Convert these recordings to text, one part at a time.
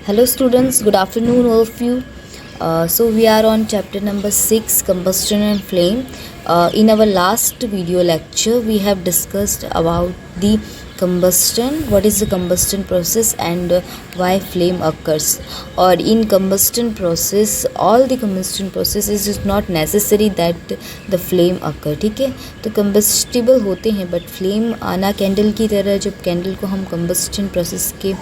Hello students, good afternoon all of you. So we are on chapter number 6, combustion and flame. In our last video lecture we have discussed about the combustion, what is the combustion process and why flame occurs. Or in combustion process, all the combustion process is not necessary that the flame occur. ठीक है, तो combustible होते हैं but flame आना candle की तरह, जब candle को हम combustion process के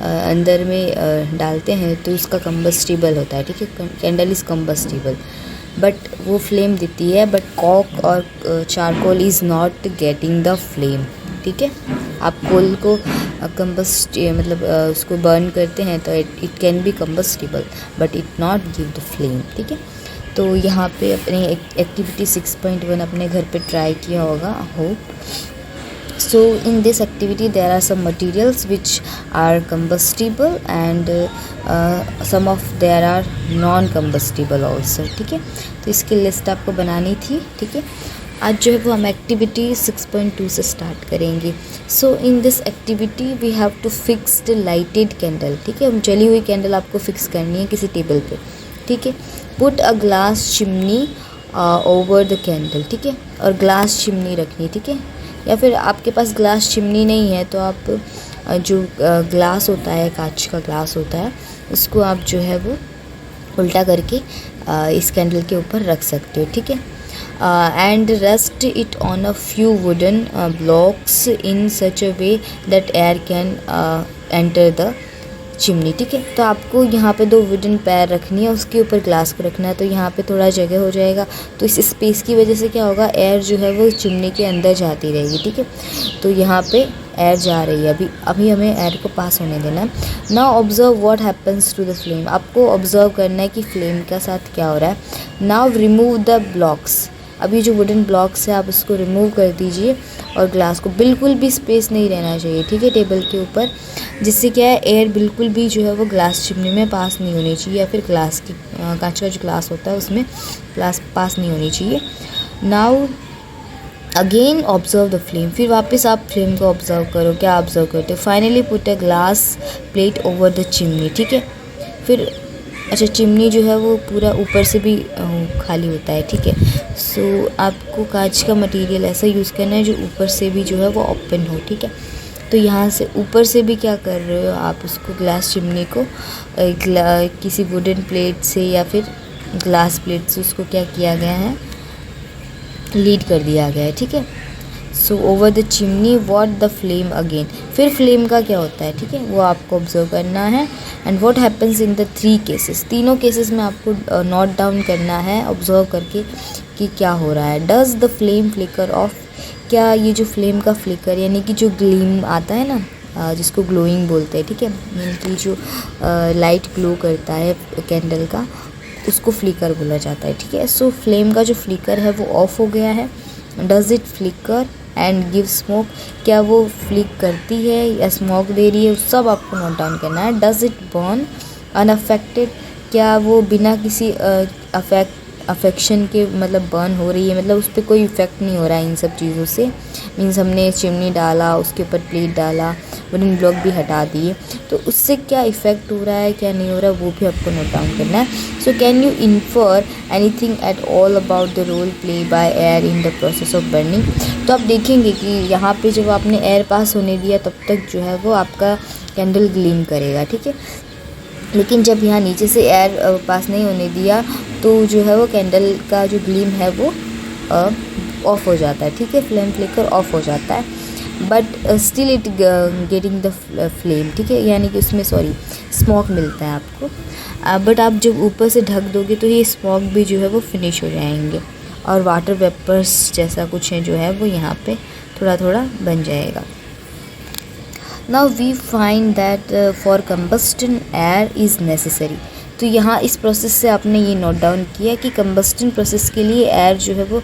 अंदर में डालते हैं तो उसका कम्बस्टिबल होता है. ठीक है, कैंडल इज़ कम्बस्टिबल बट वो फ्लेम देती है, बट कॉक और charcoal is not getting the flame. ठीक है, आप कोल को मतलब उसको बर्न करते हैं तो it can be combustible but it not give the flame. ठीक है, तो यहाँ पे अपने एक्टिविटी 6.1 अपने घर पे ट्राई किया होगा, hope. So in this activity there are some materials which are combustible and some of there are non combustible also. ठीक है, तो इसकी लिस्ट आपको बनानी थी. ठीक है, आज जो है वो हम एक्टिविटी 6.2 से स्टार्ट करेंगे. So in this activity we have to fix the lighted candle. ठीक है, हम जली हुई कैंडल आपको फिक्स करनी है किसी टेबल पे. ठीक है, put a glass chimney over the candle. ठीक है, और ग्लास चिमनी रखनी. ठीक है, या फिर आपके पास ग्लास चिमनी नहीं है तो आप जो ग्लास होता है, कांच का ग्लास होता है, उसको आप जो है वो उल्टा करके इस कैंडल के ऊपर रख सकते हो. ठीक है, and rest it on a few wooden blocks in such a way that air can enter the chimney. ठीक है, तो आपको यहाँ पे 2 वुडन पैर रखनी है, उसके ऊपर ग्लास को रखना है, तो यहाँ पे थोड़ा जगह हो जाएगा. तो इस स्पेस की वजह से क्या होगा, एयर जो है वो चिमनी के अंदर जाती रहेगी. ठीक है, तो यहाँ पे एयर जा रही है, अभी हमें एयर को पास होने देना है. Now observe what happens to the flame. आपको ऑब्जर्व करना है कि फ्लेम के साथ क्या हो रहा है. Now remove the blocks. अभी जो वुडन ब्लॉक्स है आप उसको रिमूव कर दीजिए और ग्लास को, बिल्कुल भी स्पेस नहीं रहना चाहिए. ठीक है, टेबल के ऊपर, जिससे क्या है एयर बिल्कुल भी जो है वो ग्लास चिमनी में पास नहीं होनी चाहिए, या फिर ग्लास की कांच का जो ग्लास होता है उसमें ग्लास पास नहीं होनी चाहिए. Now again observe the flame. फिर वापस आप फ्लेम को ऑब्जर्व करो, क्या ऑब्जर्व करते हो. Finally put a glass plate over the chimney. ठीक है, फिर अच्छा चिमनी जो है वो पूरा ऊपर से भी खाली होता है. ठीक है, सो आपको कांच का मटेरियल ऐसा यूज़ करना है जो ऊपर से भी जो है वो ओपन हो. ठीक है, तो यहाँ से ऊपर से भी क्या कर रहे हो आप, उसको ग्लास चिमनी को किसी वुडन प्लेट से या फिर ग्लास प्लेट से उसको क्या किया गया है, लीड कर दिया गया है. ठीक है, so over the chimney what the flame again. फिर फ्लेम का क्या होता है, ठीक है, वो आपको ऑब्जर्व करना है. And what happens in the 3 cases. तीनों केसेस में आपको नोट डाउन करना है ऑब्जर्व करके कि क्या हो रहा है. Does the flame flicker off. क्या ये जो फ्लेम का फ्लिकर यानी कि जो ग्लीम आता है ना, जिसको ग्लोइंग बोलते हैं. ठीक है, यानी कि जो लाइट ग्लो करता है कैंडल का, उसको फ्लिकर बोला जाता है. ठीक है, सो फ्लेम का जो फ्लिकर है वो ऑफ हो गया है. Does it flicker and give smoke. क्या वो फ्लिक करती है या स्मोक दे रही है, सब आपको नोट डाउन करना है. Does it burn unaffected. क्या वो बिना किसी अफेक्शन के मतलब बर्न हो रही है, मतलब उस पर कोई इफ़ेक्ट नहीं हो रहा है इन सब चीज़ों से. मीन्स हमने चिमनी डाला, उसके ऊपर प्लेट डाला, वुडन ब्लॉक भी हटा दिए, तो उससे क्या इफ़ेक्ट हो रहा है क्या नहीं हो रहा है वो भी आपको नोट डाउन करना है. So can you infer anything at all about the role play by air in the process of burning. तो आप देखेंगे कि यहाँ पे जब आपने एयर पास होने दिया तब तक जो है वो आपका कैंडल ग्लीम करेगा. ठीक है, लेकिन जब यहाँ नीचे से एयर पास नहीं होने दिया तो जो है वो कैंडल का जो ग्लीम है वो ऑफ हो जाता है. ठीक है, फ्लेम फ्लिकर ऑफ हो जाता है, but still it getting the flame. ठीक है, यानी कि उसमें स्मोक मिलता है आपको, बट आप जब ऊपर से ढक दोगे तो ये स्मोक भी जो है वो फिनिश हो जाएंगे और वाटर वेपर्स जैसा कुछ है जो है वो यहाँ पे थोड़ा थोड़ा बन जाएगा. Now we find that for combustion air is necessary. तो यहाँ इस प्रोसेस से आपने ये नोट डाउन किया कि कम्बस्टन प्रोसेस के लिए एयर जो है वो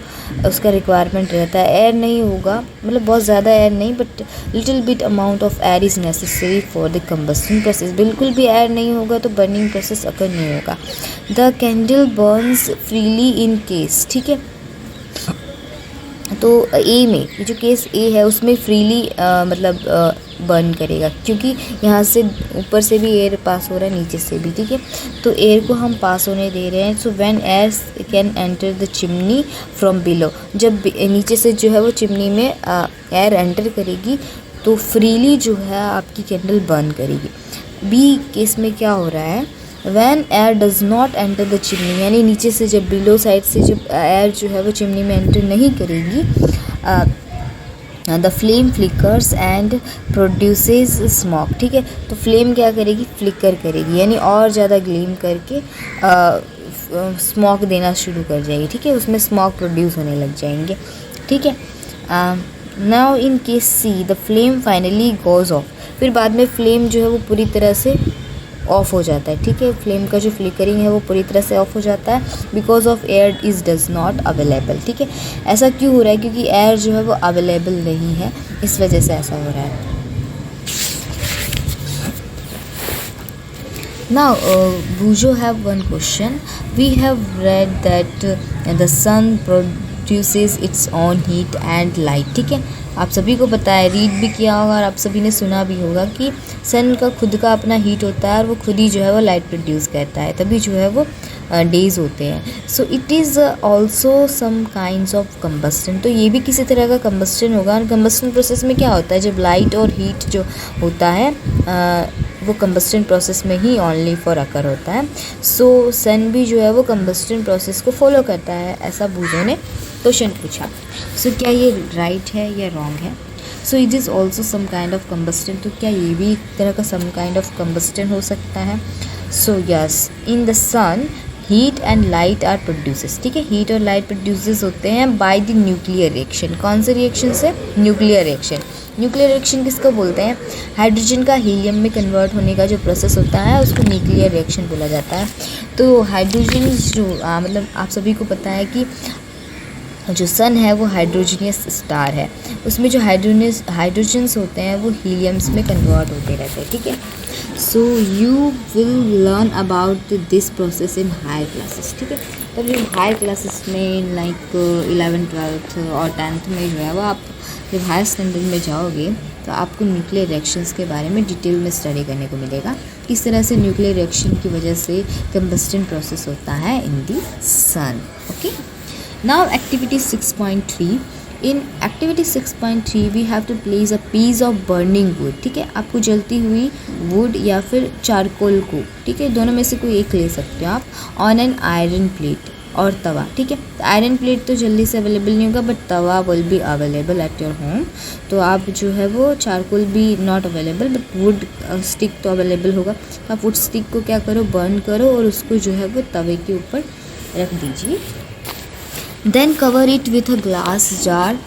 उसका रिक्वायरमेंट रहता है. एयर नहीं होगा, मतलब बहुत ज़्यादा एयर नहीं, but little bit amount of air is necessary for the combustion process. बिल्कुल भी एयर नहीं होगा तो बर्निंग प्रोसेस अकर नहीं होगा. The candle Burns freely in case. ठीक है, तो ए में ये जो केस ए है उसमें फ्रीली मतलब बर्न करेगा, क्योंकि यहाँ से ऊपर से भी एयर पास हो रहा है, नीचे से भी, ठीक है। तो एयर को हम पास होने दे रहे हैं। So when air can enter the chimney from below, जब नीचे से जो है वो चिमनी में एयर एंटर करेगी तो फ्रीली जो है आपकी कैंडल बर्न करेगी। बी केस में क्या हो रहा है, when air does not enter the chimney, यानी नीचे से जब बिलो साइड से जब एयर जो है वो चिमनी में एंटर नहीं करेगी, the flame flickers and produces smoke, ठीक है। तो फ्लेम क्या करेगी, फ्लिकर करेगी, यानी और ज़्यादा ग्लीम करके स्मोक देना शुरू कर जाएगी, ठीक है। उसमें स्मोक प्रोड्यूस होने लग जाएंगे, ठीक है। Now in case see the flame finally goes off, फिर बाद में फ्लेम जो है वो पूरी तरह से ऑफ हो जाता है, ठीक है। फ्लेम का जो फ्लिकरिंग है वो पूरी तरह से ऑफ हो जाता है, because of air is does not available, ठीक है। ऐसा क्यों हो रहा है, क्योंकि एयर जो है वो अवेलेबल नहीं है, इस वजह से ऐसा हो रहा है। Now, Bujo have one question. We have read that the sun produces its own heat and light, ठीक है। आप सभी को पता है, रीड भी किया होगा और आप सभी ने सुना भी होगा कि सन का खुद का अपना हीट होता है और वो खुद ही जो है वो लाइट प्रोड्यूस करता है, तभी जो है वो डेज़ होते हैं। So it is also some kinds of combustion, तो ये भी किसी तरह का कंबस्टन होगा। और कंबस्टन प्रोसेस में क्या होता है, जब लाइट और हीट जो होता है वो कंबस्टन प्रोसेस में ही ओनली फॉर अकर होता है। सो सन भी जो है वो कंबस्टन प्रोसेस को फॉलो करता है, ऐसा बूजो ने क्वेश्चन पूछा। सो क्या ये राइट है या रॉन्ग है। So it is also some kind of combustion, तो क्या ये भी एक तरह का सम काइंड ऑफ कंबस्टन हो सकता है। So yes, in the sun heat and light are produces, ठीक है। हीट और लाइट प्रोड्यूसेस होते हैं बाय द न्यूक्लियर रिएक्शन, कौन से रिएक्शन से, न्यूक्लियर रिएक्शन। न्यूक्लियर रिएक्शन किसको बोलते हैं, हाइड्रोजन का हीलियम में कन्वर्ट होने का जो प्रोसेस होता है उसको न्यूक्लियर रिएक्शन बोला जाता है। तो हाइड्रोजन जो मतलब आप सभी को पता है कि जो सन है वो हाइड्रोजनियस स्टार है, उसमें जो हाइड्रोजन्स होते हैं वो हीलियम्स में कन्वर्ट होते रहते हैं, ठीक है। So you will learn about this process in higher classes, ठीक है। तब जब हायर क्लासेस में लाइक 11th 12th और 10th में जो है वो आप जब हायर स्टैंडर्ड में जाओगे तो आपको न्यूक्लियर रिएक्शंस के बारे में डिटेल में स्टडी करने को मिलेगा, किस तरह से न्यूक्लियर रिएक्शन की वजह से कंबस्टन प्रोसेस होता है इन दी सन, okay. Now activity 6.3, in activity 6.3 we have to place a piece of burning wood, ठीक है। आपको जलती हुई वुड या फिर चारकोल को, ठीक है, दोनों में से कोई एक ले सकते हो आप, ऑन एन आयरन प्लेट और तवा, ठीक है। आयरन प्लेट तो जल्दी से अवेलेबल नहीं होगा, but Tawa will be available at your home. तो आप जो है वो चारकोल भी not available, but would stick तो अवेलेबल होगा। तो आप वुड स्टिक को क्या करो, बर्न करो और उसको जो है वो तवे के ऊपर रख दीजिए। Then cover it with a glass jar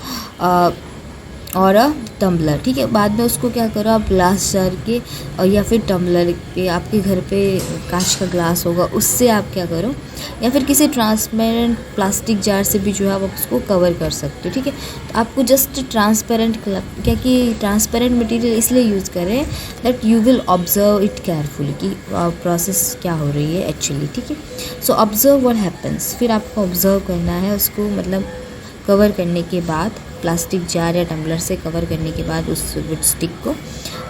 और अ टम्बलर, ठीक है। बाद में उसको क्या करो आप ग्लास जार के और या फिर टम्बलर के, आपके घर पे कांच का ग्लास होगा उससे आप क्या करो, या फिर किसी ट्रांसपेरेंट प्लास्टिक जार से भी जो है आप उसको कवर कर सकते हो, ठीक है। तो आपको जस्ट ट्रांसपेरेंट, क्या कि ट्रांसपेरेंट मटेरियल इसलिए यूज़ करें that you will observe it carefully कि प्रोसेस क्या हो रही है एक्चुअली, ठीक है। सो ऑब्जर्व व्हाट हैपन्स, फिर आपको ऑब्जर्व करना है उसको, मतलब कवर करने के बाद प्लास्टिक जार या टम्बलर से कवर करने के बाद उस वुड स्टिक को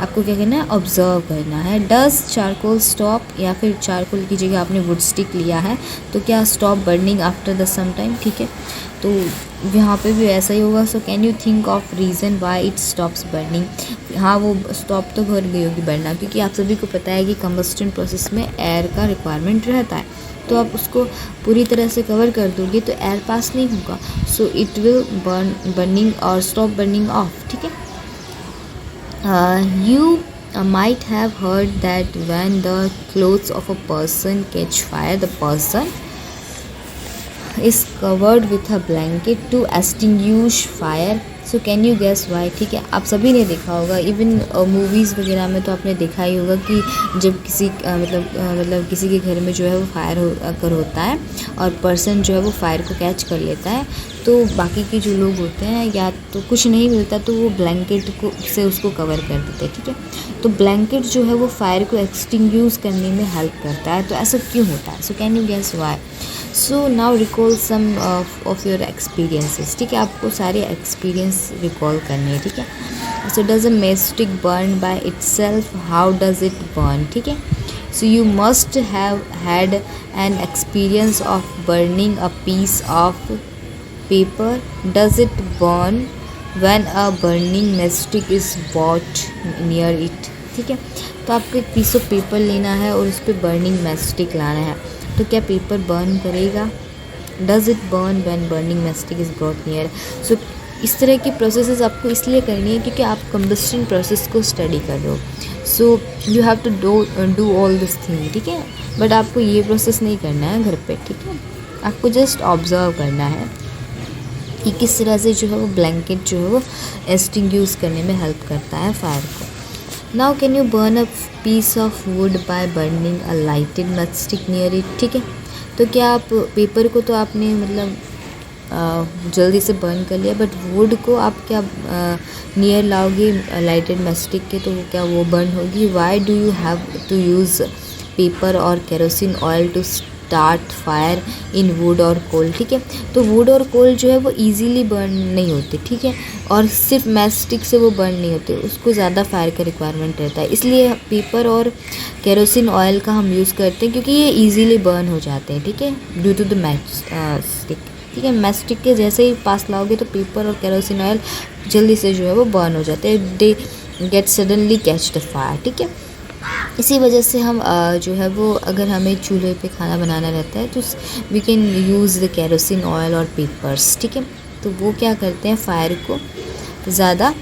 आपको क्या करना है, ऑब्जर्व करना है। डज चारकोल स्टॉप, या फिर चारकोल की जगह आपने वुड स्टिक लिया है तो क्या stop burning after the some time, ठीक है। तो यहाँ पे भी ऐसा ही होगा। So can you think of reason why it stops burning, हाँ वो स्टॉप तो कर गई होगी बर्ना, क्योंकि आप सभी को पता है कि कंबस्टन प्रोसेस में एयर का रिक्वायरमेंट रहता है, तो आप उसको पूरी तरह से कवर कर दोगे तो एयर पास नहीं होगा, सो इट विल बर्निंग और स्टॉप बर्निंग ऑफ, ठीक है। You might have heard that when the clothes of a person catch fire, the person is covered with a blanket to extinguish fire. So can you guess why, ठीक है। आप सभी ने देखा होगा, even movies वगैरह में तो आपने देखा ही होगा कि जब किसी मतलब किसी के घर में जो है वो फायर अगर होता है और पर्सन जो है वो फायर को कैच कर लेता है, तो बाकी के जो लोग होते हैं या तो कुछ नहीं मिलता तो वो ब्लैंकेट को से उसको कवर कर देते हैं, ठीक है। तो ब्लैंकेट जो है वो फायर को एक्सटिंग्विश करने में हेल्प करता है, तो ऐसा क्यों होता है। So can you guess why. So now recall some of your experiences, ठीक है। आपको सारे एक्सपीरियंस रिकॉल करने हैं, ठीक है। So does a matchstick burn by itself, how does it burn, ठीक है. So you must have had an experience of burning a piece of paper. Does it burn when a burning matchstick is brought near it, ठीक है. तो आपको एक piece of paper लेना है और उस पर बर्निंग मैचस्टिक लाना है. तो क्या पेपर बर्न करेगा? Does it burn when burning matchstick is brought near. So इस तरह की प्रोसेसेस आपको इसलिए करनी है क्योंकि आप कंबस्शन प्रोसेस को स्टडी कर रहे हो. So you have to do all this thing, ठीक है. बट आपको ये प्रोसेस नहीं करना है घर पे, ठीक है. आपको जस्ट ऑब्जर्व करना है कि किस तरह से जो है वो ब्लैंकेट जो है वो एक्सटिंग्विश करने में हेल्प करता है फायर को. Now can you burn a piece of wood by burning a lighted matchstick near it, ठीक है. तो क्या आप पेपर को तो आपने मतलब जल्दी से बर्न कर लिया, बट वुड को आप क्या नियर लाओगे लाइटेड मैचस्टिक के, तो क्या वो बर्न होगी? Why do you have to use paper और kerosene oil to start fire in wood और कोल, ठीक है. तो वुड और कोल जो है वो इजीली बर्न नहीं होते, ठीक है. और सिर्फ मैचस्टिक से वो बर्न नहीं होते, उसको ज़्यादा फायर का रिक्वायरमेंट रहता है. इसलिए पेपर और केरोसिन ऑयल का हम यूज़ करते हैं क्योंकि ये इजीली बर्न हो जाते हैं, ठीक है, ड्यू टू द मैचस्टिक, ठीक है. मैचस्टिक के जैसे ही पास लाओगे तो पेपर और केरोसिन ऑयल जल्दी से जो है वो बर्न हो जाते हैं. They get suddenly catch the fire, ठीक है. इसी वजह से हम जो है वो अगर हमें चूल्हे पे खाना बनाना रहता है तो we can use the kerosene oil और पेपर्स, ठीक है. तो वो क्या करते हैं, फायर को ज़्यादा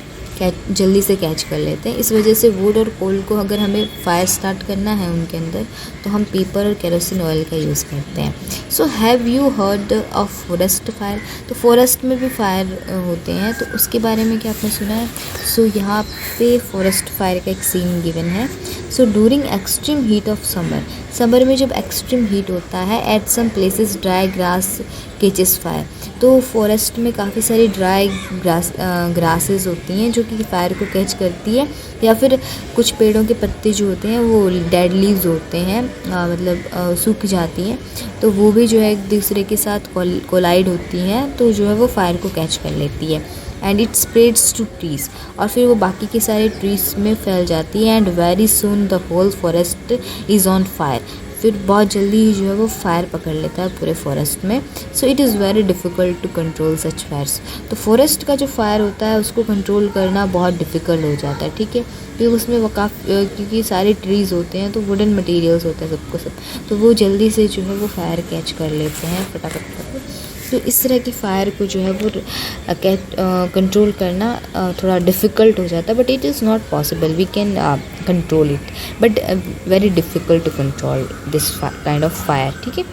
जल्दी से कैच कर लेते हैं. इस वजह से वुड और कोल को अगर हमें फायर स्टार्ट करना है उनके अंदर तो हम पेपर और केरोसिन ऑयल का यूज़ करते हैं. So have you heard of forest fire. तो फॉरेस्ट में भी फायर होते हैं, तो उसके बारे में क्या आपने सुना है? सो यहाँ पे फॉरेस्ट फायर का एक सीन गिवन है. So during extreme heat of summer में जब एक्सट्रीम हीट होता है, at some places dry grass catches fire. तो फॉरेस्ट में काफ़ी सारी ड्राई ग्रासेस होती हैं जो कि फायर को कैच करती है, या फिर कुछ पेड़ों के पत्ते जो होते हैं वो डेड लीव्स होते हैं, मतलब सूख जाती हैं, तो वो भी जो है एक दूसरे के साथ कोलाइड होती हैं, तो जो है वो फायर को कैच कर लेती है. And it spreads to trees, और फिर वो बाकी के सारे ट्रीज़ में फैल जाती है. And very soon the whole forest is on fire. फिर बहुत जल्दी ही जो है वो फायर पकड़ लेता है पूरे फॉरेस्ट में. So it is very difficult to control such fires. तो फॉरेस्ट का जो फायर होता है उसको कंट्रोल करना बहुत डिफ़िकल्ट हो जाता है, ठीक है. क्योंकि उसमें वो क्योंकि सारे ट्रीज़ होते हैं तो वुडन मटेरियल्स होते हैं सबको सब, तो वो जल्दी से जो है वो फायर कैच कर लेते हैं फटाफट करके. तो इस तरह की फ़ायर को जो है वो कंट्रोल करना थोड़ा डिफ़िकल्ट हो जाता है, but it is not possible. We can control it, but very difficult to control this kind of fire, ठीक है.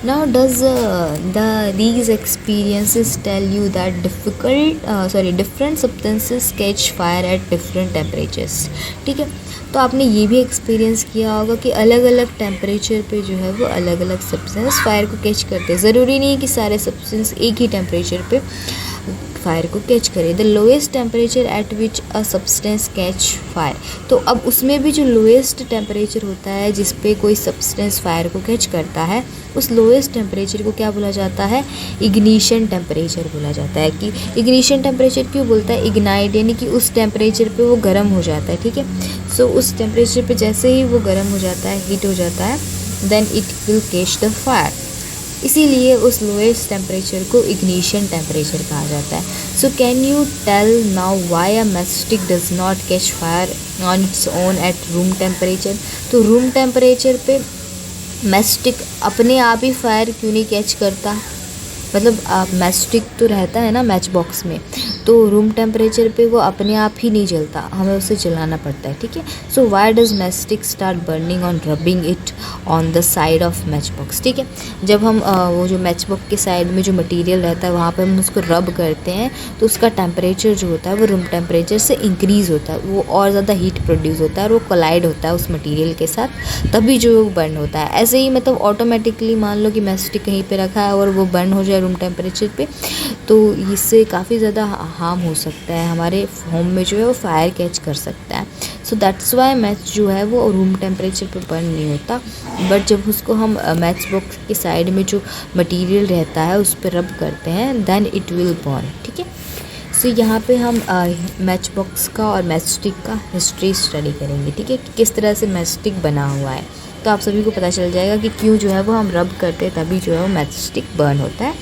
Now does these experiences tell you that different substances catch fire at different temperatures, ठीक है. तो आपने ये भी experience किया होगा कि अलग अलग टेम्परेचर पे जो है वो अलग अलग सब्सटेंस फायर को कैच करते हैं. ज़रूरी नहीं है कि सारे सब्सटेंस एक ही टेम्परेचर पे फायर को कैच करे. The lowest temperature at which a substance catch fire. तो अब उसमें भी जो लोएस्ट टेम्परेचर होता है जिस पे कोई सब्सटेंस फायर को कैच करता है, उस लोएस्ट टेम्परेचर को क्या बोला जाता है? इग्निशन टेम्परेचर बोला जाता है. कि इग्निशन टेम्परेचर क्यों बोलता है? इग्नाइट यानी कि उस टेम्परेचर पे वो गर्म हो जाता है, ठीक है. सो उस टेम्परेचर पे जैसे ही वो गर्म हो जाता है, हीट हो जाता है, then it will catch the fire. इसीलिए उस लोएस्ट टेम्परेचर को इग्निशन टेम्परेचर कहा जाता है. So can you tell now why a matchstick does not catch fire on its own at room temperature. तो रूम टेम्परेचर पे मैचस्टिक अपने आप ही फायर क्यों नहीं कैच करता? मतलब मैचस्टिक तो रहता है ना मैच बॉक्स में, तो रूम टेम्परेचर पे वो अपने आप ही नहीं जलता, हमें उसे जलाना पड़ता है, ठीक है. So why does matchstick start burning on rubbing it on the side of match box, ठीक है. जब हम वो जो मैच बॉक्स के साइड में जो मटेरियल रहता है वहाँ पे हम उसको रब करते हैं तो उसका टेम्परेचर जो होता है वो रूम टेम्परेचर से इंक्रीज़ होता है, वो और ज़्यादा हीट प्रोड्यूस होता है और वो कोलाइड होता है उस मटीरियल के साथ, तभी जो वो बर्न होता है. ऐसे ही मतलब ऑटोमेटिकली मान लो कि मैचस्टिक कहीं पर रखा है और वो बर्न हो जाए रूम टेम्परेचर पे, तो इससे काफ़ी ज़्यादा हार्म हो सकता है, हमारे होम में जो है वो फायर कैच कर सकता है. सो दैट्स वाई मैच जो है वो रूम टेम्परेचर पे बर्न नहीं होता, बट जब उसको हम मैच बॉक्स के साइड में जो मटेरियल रहता है उस पर रब करते हैं देन इट विल बर्न, ठीक है. सो यहाँ पे हम मैच बॉक्स का और मैच स्टिक का हिस्ट्री स्टडी करेंगे, ठीक है, कि किस तरह से मैच स्टिक बना हुआ है। तो आप सभी को पता चल जाएगा कि क्यों जो है वो हम रब करते हैं तभी जो है वो मैच स्टिक बर्न होता है,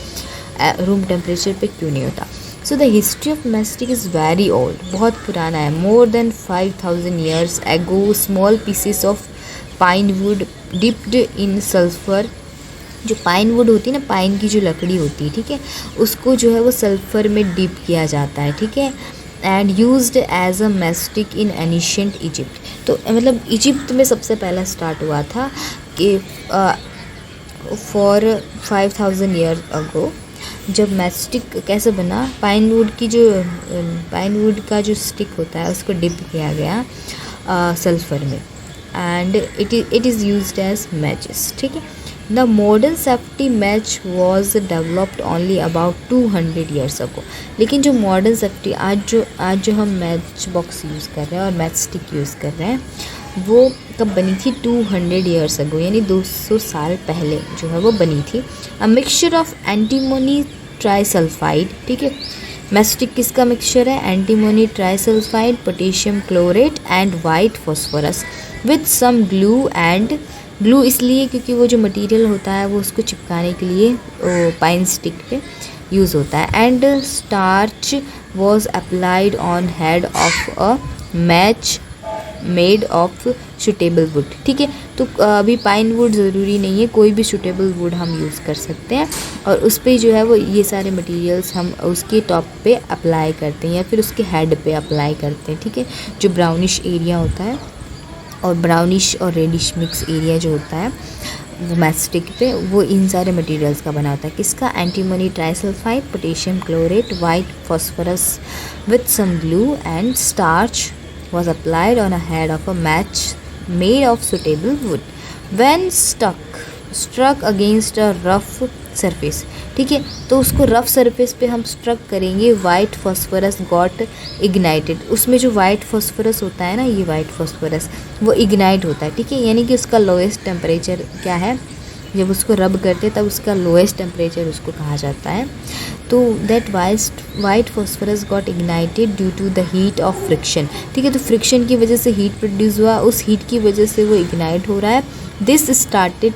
रूम टेम्परेचर पे क्यों नहीं होता। So the history of match stick is very old, बहुत पुराना है। More than 5000 years ago small pieces of pine would dipped in sulphur. जो पाइन वुड होती है ना, पाइन की जो लकड़ी होती है, ठीक है, उसको जो है वो सल्फ़र में डिप किया जाता है, ठीक है, and used as a matchstick in ancient Egypt. तो मतलब इजिप्ट में सबसे पहला स्टार्ट हुआ था कि फॉर 5000 ईयर अगो जब मैस्टिक कैसे बना, पाइन वुड का जो स्टिक होता है उसको डिप किया गया सल्फ़र में, and it is used as matches, ठीक है। The modern safety match was developed only about 200 years ago. लेकिन जो मॉडर्न सेफ्टी आज जो हम मैच बॉक्स यूज़ कर रहे हैं और मैच स्टिक यूज़ कर रहे हैं वो कब बनी थी, 200 ईयर्स अगो, यानी 200 साल पहले जो है वो बनी थी। A mixture of antimony trisulphide, ठीक है, मैच स्टिक किसका मिक्सचर है, antimony trisulphide, potassium chlorate and white phosphorus with some glue and glue इसलिए क्योंकि वो जो मटेरियल होता है वो उसको चिपकाने के लिए पाइन स्टिक पे यूज़ होता है। And starch was applied on head of a match made of suitable would, ठीक है। तो अभी पाइन वुड ज़रूरी नहीं है, कोई भी सूटेबल वुड हम यूज़ कर सकते हैं और उस पर जो है वो ये सारे मटेरियल्स हम उसके टॉप पे अप्लाई करते हैं या फिर उसके हेड पे अप्लाई करते हैं, ठीक है। जो ब्राउनिश एरिया होता है और ब्राउनिश और रेडिश मिक्स एरिया जो होता है वो मैच स्टिक पे, वो इन सारे मटेरियल्स का बना होता है। किसका, antimony trisulphide, potassium chlorate, white phosphorus with some glue and starch was applied on a head of a match made of suitable wood when struck against a rough surface, ठीक है। तो उसको रफ सरफेस पे हम struck करेंगे, white phosphorus got ignited. उसमें जो white phosphorus होता है ना, ये वाइट फॉस्फोरस वो इग्नाइट होता है, ठीक है, यानी कि उसका लोएस्ट टेम्परेचर क्या है, जब उसको रब करते हैं तब उसका लोएस्ट टेम्परेचर उसको कहा जाता है। तो that white phosphorus got ignited due to the heat of friction, ठीक है। तो फ्रिक्शन की वजह से हीट प्रोड्यूस हुआ, उस हीट की वजह से वो इग्नाइट हो रहा है। This started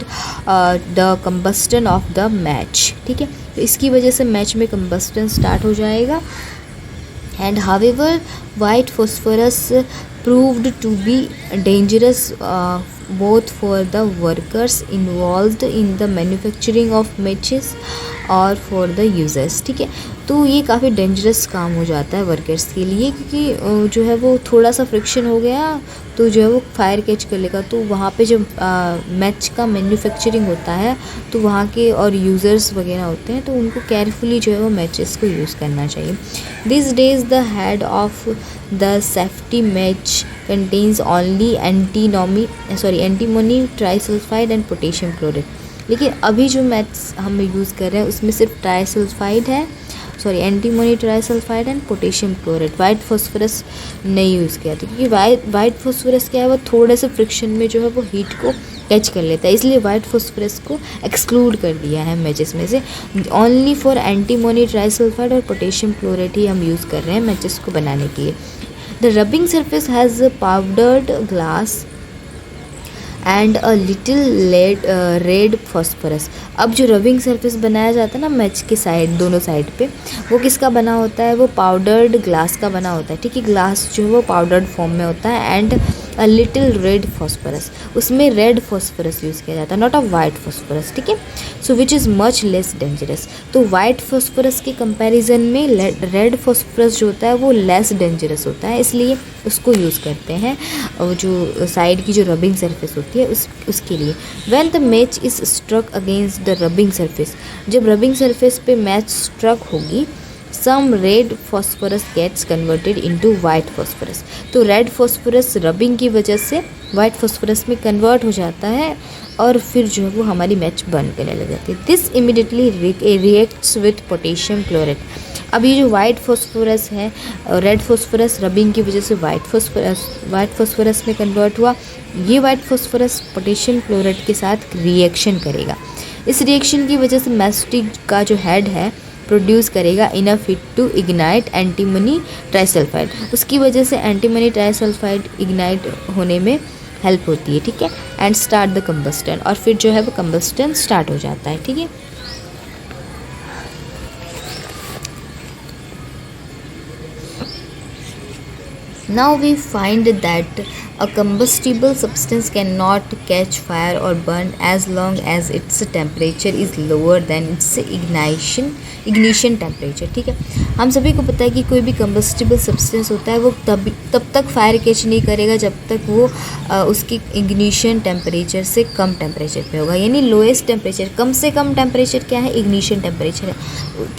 the combustion of the match, ठीक है। तो इसकी वजह से मैच में कंबस्टन स्टार्ट हो जाएगा। And however white phosphorus proved to be dangerous both for the workers involved in the manufacturing of matches और for the users, ठीक है। तो ये काफ़ी डेंजरस काम हो जाता है वर्कर्स के लिए, क्योंकि जो है वो थोड़ा सा फ्रिक्शन हो गया तो जो है वो फायर कैच कर लेगा। तो वहाँ पे जब मैच का मैन्युफैक्चरिंग होता है तो वहाँ के और यूज़र्स वगैरह होते हैं तो उनको केयरफुली जो है वो मैचेस को यूज़ करना चाहिए। This days the head of the safety match contains only antimony trisulphide and potassium chlorate. लेकिन अभी जो मैथ्स हम यूज़ कर रहे हैं उसमें सिर्फ ट्राइसल्फाइड है, antimony trisulphide and potassium chlorate, white phosphorus नहीं यूज़ किया था, क्योंकि वाइट फॉस्फोरस क्या है, वो थोड़े से फ्रिक्शन में जो है वो हीट को कैच कर लेता है, इसलिए वाइट फॉस्फोरस को एक्सक्लूड कर दिया है मैचेस में से। ओनली फॉर एंटीमोनी ट्राइसल्फाइड और पोटेशियम क्लोरेट ही हम यूज़ कर रहे हैं मैचेस को बनाने के लिए। The rubbing surface has powdered glass and a little red phosphorus. अब जो रबिंग सरफेस बनाया जाता है ना मैच के साइड, दोनों साइड पे, वो किसका बना होता है, वो पाउडर्ड ग्लास का बना होता है, ठीक है। ग्लास जो है वो पाउडर्ड फॉर्म में होता है and a little red phosphorus, उसमें रेड फॉस्फोरस यूज़ किया जाता है, नॉट अ वाइट फॉस्फोरस, ठीक है। So which is much less dangerous. तो वाइट फॉस्फोरस के कंपैरिजन में रेड फॉस्फोरस जो होता है वो लेस डेंजरस होता है, इसलिए उसको यूज़ करते हैं और जो साइड की जो रबिंग सरफेस होती है उसके लिए। When the match is struck against the rubbing surface, जब रबिंग सरफेस पे मैच स्ट्रक होगी, some red phosphorus gets converted into white phosphorus. तो रेड फॉस्फोरस रबिंग की वजह से वाइट फॉस्फोरस में कन्वर्ट हो जाता है और फिर जो है वो हमारी मैच बर्न करने लग जाती है। This immediately reacts with potassium chlorate. अब ये जो वाइट फॉस्फोरस है, रेड फॉस्फोरस रबिंग की वजह से वाइट फॉस्फोरस में कन्वर्ट हुआ, ये वाइट फॉस्फोरस पोटेशियम क्लोरेट के साथ रिएक्शन करेगा। इस रिएक्शन की वजह से मैच स्टिक का जो हेड है प्रोड्यूस करेगा enough heat to ignite antimony trisulphide. उसकी वजह से एंटीमनी ट्राइसल्फाइड इग्नाइट होने में हेल्प होती है, ठीक है। एंड स्टार्ट द कंबस्टन, और फिर जो है वो कंबस्टन स्टार्ट हो जाता है, ठीक है। Now we find that a combustible substance cannot catch fire or burn as long as its temperature is lower than its ignition temperature, ठीक है। हम सभी को पता है कि कोई भी combustible substance होता है वो तब तक फायर कैच नहीं करेगा जब तक वो उसकी इग्निशन टेम्परेचर से कम टेम्परेचर पे होगा। यानी लोएस्ट टेम्परेचर, कम से कम टेम्परेचर क्या है, इग्निशन टेम्परेचर है।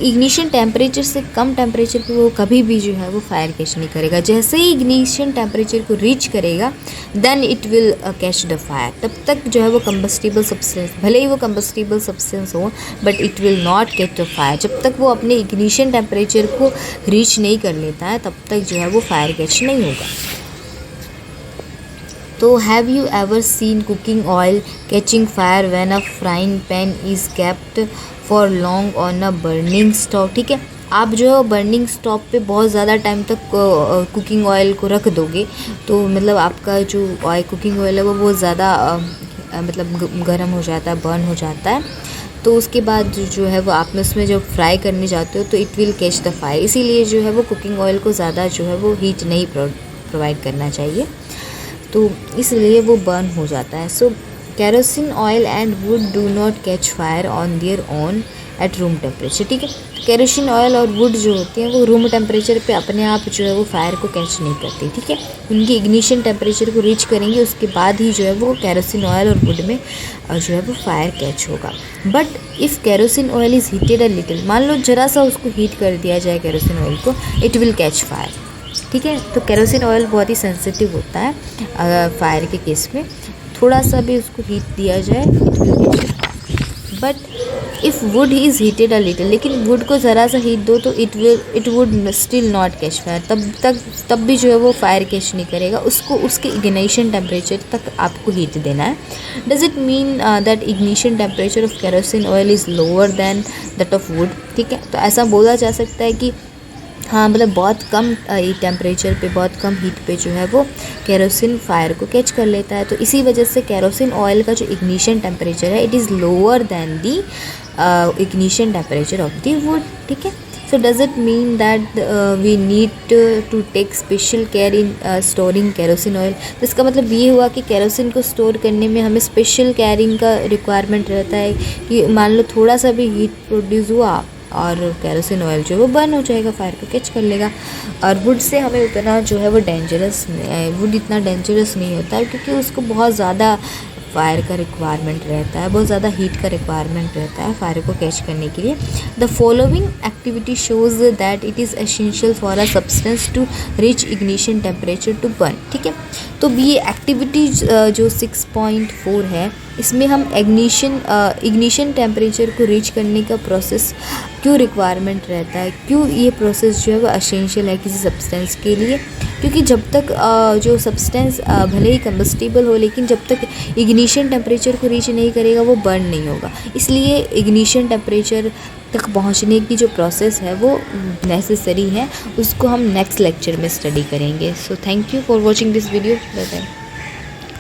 इग्निशन टेम्परेचर से कम टेम्परेचर पे वो कभी भी जो है वो फायर कैच नहीं करेगा। जैसे ही इग्निशन टेम्परेचर को रीच करेगा then it will catch the fire. तब तक जो है वो कंबस्टिबल सब्सटेंस, भले ही वो कंबस्टिबल सब्सटेंस हो, but it will not catch the fire. जब तक वो अपने इग्निशन टेम्परेचर को रीच नहीं कर लेता है तब तक जो है वो फायर कैच नहीं होगा। तो have you ever seen cooking oil catching fire when a frying pan is kept for long on a burning stove, ठीक है। आप जो बर्निंग स्टोव पे बहुत ज़्यादा टाइम तक कुकिंग ऑयल को रख दोगे तो मतलब आपका जो कुकिंग ऑयल है वो बहुत ज़्यादा मतलब गर्म हो जाता है, बर्न हो जाता है। तो उसके बाद जो है वो आप उसमें जब फ्राई करने जाते हो तो it will catch the fire. इसीलिए जो है वो कुकिंग ऑयल को ज़्यादा जो है वो हीट नहीं प्रोवाइड करना चाहिए, तो इसलिए वो बर्न हो जाता है। So kerosene oil and wood do not catch fire on their own at room temperature, ठीक है। केरोसिन ऑयल और वुड जो होते हैं वो रूम टेम्परेचर पे अपने आप जो है वो फायर को कैच नहीं करती, ठीक है। उनकी इग्निशन टेम्परेचर को रीच करेंगे उसके बाद ही जो है वो केरोसिन ऑयल और वुड में जो है वो फायर कैच होगा। But if kerosene oil is heated a little, मान लो जरा सा उसको हीट कर दिया जाए केरोसिन ऑयल को, इट विल कैच फायर, ठीक है। तो केरोसिन ऑयल बहुत ही सेंसिटिव होता है फायर के केस में, थोड़ा सा भी उसको हीट दिया जाए it will catch fire. But if would is heated a little, लेकिन वुड को ज़रा सा हीट दो तो it would still not catch fire, तब भी जो है वो फायर कैच नहीं करेगा। उसको उसके इग्निशन टेम्परेचर तक आपको हीट देना है। Does it mean that ignition temperature of kerosene oil is lower then that of would, ठीक है। तो ऐसा बोला जा सकता है कि हाँ मतलब बहुत कम टेम्परेचर पे, बहुत कम हीट पे जो है वो केरोसिन फायर को कैच कर लेता है। तो इसी वजह से केरोसिन ऑयल का जो इग्निशन टेम्परेचर है it is lower than the ignition temperature of the wood, ठीक है। So does it mean that we need to take special care in storing kerosene oil. तो इसका मतलब ये हुआ कि केरोसिन को स्टोर करने में हमें स्पेशल केयरिंग का रिक्वायरमेंट रहता है कि मान लो थोड़ा सा भी हीट प्रोड्यूस हुआ और केरोसिन ऑयल जो है वो बर्न हो जाएगा, फायर को कैच कर लेगा। और वुड से हमें उतना जो है वो वुड इतना डेंजरस नहीं होता है क्योंकि उसको बहुत ज़्यादा फायर का रिक्वायरमेंट रहता है, बहुत ज़्यादा हीट का रिक्वायरमेंट रहता है फायर को कैच करने के लिए। The following activity shows that it is essential for a substance to reach ignition temperature to burn, ठीक है। तो ये एक्टिविटी जो 6.4 है इसमें हम इग्निशन टेम्परेचर को रीच करने का प्रोसेस क्यों रिक्वायरमेंट रहता है, क्यों ये प्रोसेस जो है वो एसेंशियल है किसी सब्सटेंस के लिए। क्योंकि जब तक जो सब्सटेंस भले ही कंबस्टिबल हो लेकिन जब तक इग्निशन टेम्परेचर को रीच नहीं करेगा वो बर्न नहीं होगा। इसलिए इग्निशन टेम्परेचर तक पहुंचने की जो प्रोसेस है वो नेसेसरी है, उसको हम नेक्स्ट लेक्चर में स्टडी करेंगे। So thank you for watching this video. Bye bye.